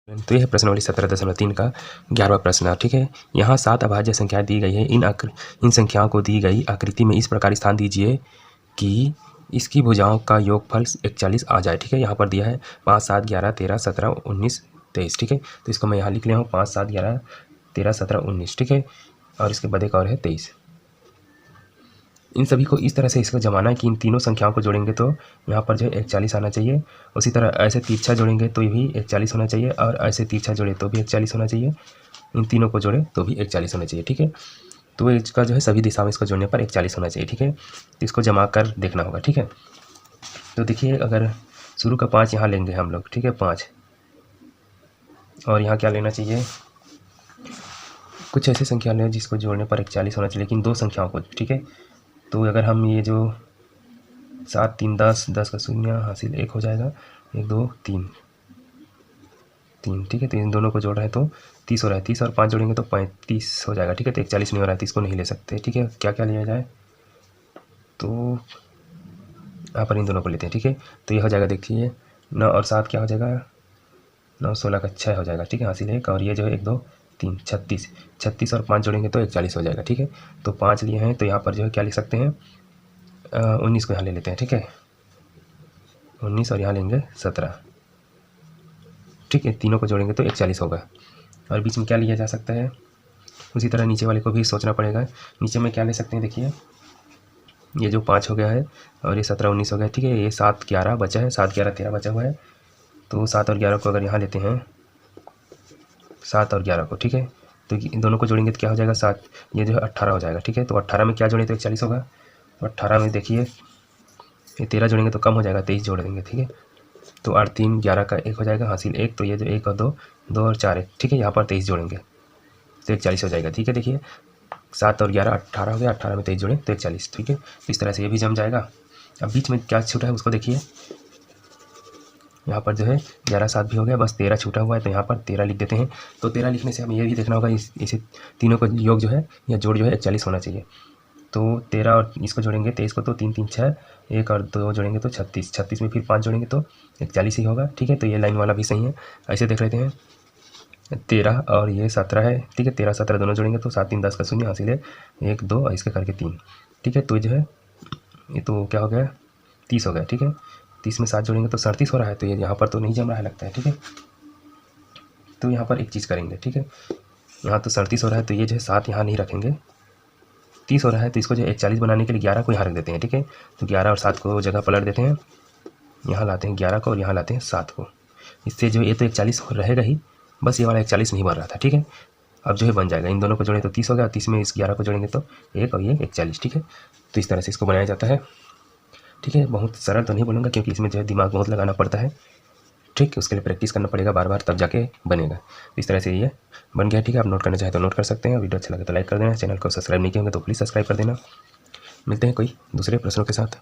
तो यह प्रश्नावली 17.3 का 11वां प्रश्न है। ठीक है, यहाँ 7 अभाज्य संख्याएं दी गई है। इन संख्याओं को दी गई आकृति में इस प्रकार स्थान दीजिए कि इसकी भुजाओं का योगफल 41 आ जाए। ठीक है, यहाँ पर दिया है 5, 7, 11, 13, 17, 19, 23। ठीक है, तो इसको मैं यहाँ लिख लिया हूँ 5, 7, 11, 13, 17, 19। ठीक है, और इसके बाद एक और है 23। इन सभी को इस तरह से इसको जमाना है कि इन तीनों संख्याओं को जोड़ेंगे तो यहाँ पर जो है 41 आना चाहिए। उसी तरह ऐसे तिरछा जोड़ेंगे तो भी 41 होना चाहिए, और ऐसे तिरछा जोड़े तो भी 41 होना चाहिए। इन तीनों को जोड़े तो भी 41 होना चाहिए। ठीक है, तो इसका जो है सभी दिशा में इसको जोड़ने पर 41 होना चाहिए। ठीक है, तो इसको जमा कर देखना होगा। ठीक है, तो देखिए अगर शुरू का 5 यहाँ लेंगे हम लोग। ठीक है, 5, और यहाँ क्या लेना चाहिए, कुछ ऐसी संख्या लें जिसको जोड़ने पर 41 होना चाहिए, लेकिन दो संख्याओं को। ठीक है, तो अगर हम ये जो 7, 3, 10, 10 का शून्य हासिल 1 हो जाएगा, 1, 2, 3, 3। ठीक है, तो इन दोनों को जोड़ रहे हैं तो 30 हो रहा है। 30 और 5 जोड़ेंगे तो 35 हो जाएगा। ठीक है, तो 41 नहीं हो रहा है तो इसको नहीं ले सकते। ठीक है, क्या क्या लिया जाए, तो यहाँ पर इन दोनों को लेते हैं। ठीक है, तो ये हो जाएगा, देखिए 9 और 7 क्या हो जाएगा, 9, 16 का 6 हो जाएगा। ठीक है, हासिल 1, और ये जो है 1, 2, 3, 36। 36 और 5 जोड़ेंगे तो 41 हो जाएगा। ठीक है, तो 5 लिए हैं तो यहाँ पर जो है क्या लिख सकते हैं, 19 को यहाँ ले लेते हैं। ठीक है, 19 और यहाँ लेंगे 17। ठीक है, तीनों को जोड़ेंगे तो 41 होगा। और बीच में क्या लिया जा सकता है, उसी तरह नीचे वाले को भी सोचना पड़ेगा। नीचे में क्या ले सकते हैं, देखिए ये जो 5 हो गया है और ये 17, 19 हो गया। ठीक है, ये 7, 11 बचा है, 7, 11, 13 बचा हुआ है। तो 7 और 11 को अगर यहाँ लेते हैं, 7 और 11 को, ठीक है, तो इन दोनों को जोड़ेंगे तो क्या हो जाएगा, 7, ये जो है 18 हो जाएगा। ठीक है, तो 18 में क्या जोड़े तो 41 होगा। तो 18 में देखिए ये 13 जोड़ेंगे तो कम हो जाएगा, 23 जोड़ देंगे। ठीक है, तो 8, 3, 11 का 1 हो जाएगा, हासिल 1, तो ये जो 1 और 2, 2 और 4 है। ठीक है, यहाँ पर 23 जोड़ेंगे तो 41 हो जाएगा। ठीक है, देखिए 7 और 11 18 हो गया, 18 में 23 जोड़े तो 41। ठीक है, इस तरह से ये भी जम जाएगा। अब बीच में क्या छूटा है उसको देखिए, यहाँ पर जो है 11, 7 भी हो गया, बस 13 छूटा हुआ है, तो यहाँ पर 13 लिख देते हैं। तो 13 लिखने से हमें ये भी देखना होगा इसे तीनों को योग जो है या जोड़ जो है 41 होना चाहिए। तो 13 और इसको जोड़ेंगे 23 को तो 3, 3, 6, 1 और 2 जोड़ेंगे तो 36। 36 में फिर 5 जोड़ेंगे तो 41 ही होगा। ठीक है, तो ये लाइन वाला भी सही है। ऐसे देख लेते हैं, 13 और ये 17 है। ठीक है, 13, 17 दोनों जोड़ेंगे तो 7, 3, 10 का शून्य हासिल है 1, 2 और इसके करके 3। ठीक है, तो जो है ये तो क्या हो गया, 30 हो गया। ठीक है, 30 में 7 जोड़ेंगे तो 37 हो रहा है, तो ये यहाँ पर तो नहीं जम रहा है लगता है। ठीक है, तो यहाँ पर एक चीज़ करेंगे। ठीक है, यहाँ तो 37 हो रहा है तो ये जो है 7 यहाँ नहीं रखेंगे, 30 हो रहा है तो इसको जो है 41 बनाने के लिए 11 को यहाँ रख देते हैं। ठीक है, तो 11 और 7 को जगह पलट देते हैं, यहाँ लाते हैं 11 को और यहाँ लाते हैं 7 को। इससे जो ये तो 41 रहेगा ही, बस ये वाला 41 नहीं बन रहा था। ठीक है, अब जो है बन जाएगा। इन दोनों को जोड़े तो 30 हो गया, 30 में इस 11 को जोड़ेंगे तो 1 और ये 41। ठीक है, तो इस तरह से इसको बनाया जाता है। ठीक है, बहुत सरल तो नहीं बोलूँगा क्योंकि इसमें जो है दिमाग बहुत लगाना पड़ता है। ठीक, उसके लिए प्रैक्टिस करना पड़ेगा बार बार, तब जाके बनेगा। इस तरह से ये बन गया। ठीक है, आप नोट करना चाहें तो नोट कर सकते हैं। वीडियो अच्छा लगे तो लाइक कर देना, चैनल को सब्सक्राइब नहीं किया होंगे तो प्लीज़ सब्सक्राइब कर देना। मिलते हैं कोई दूसरे प्रश्नों के साथ।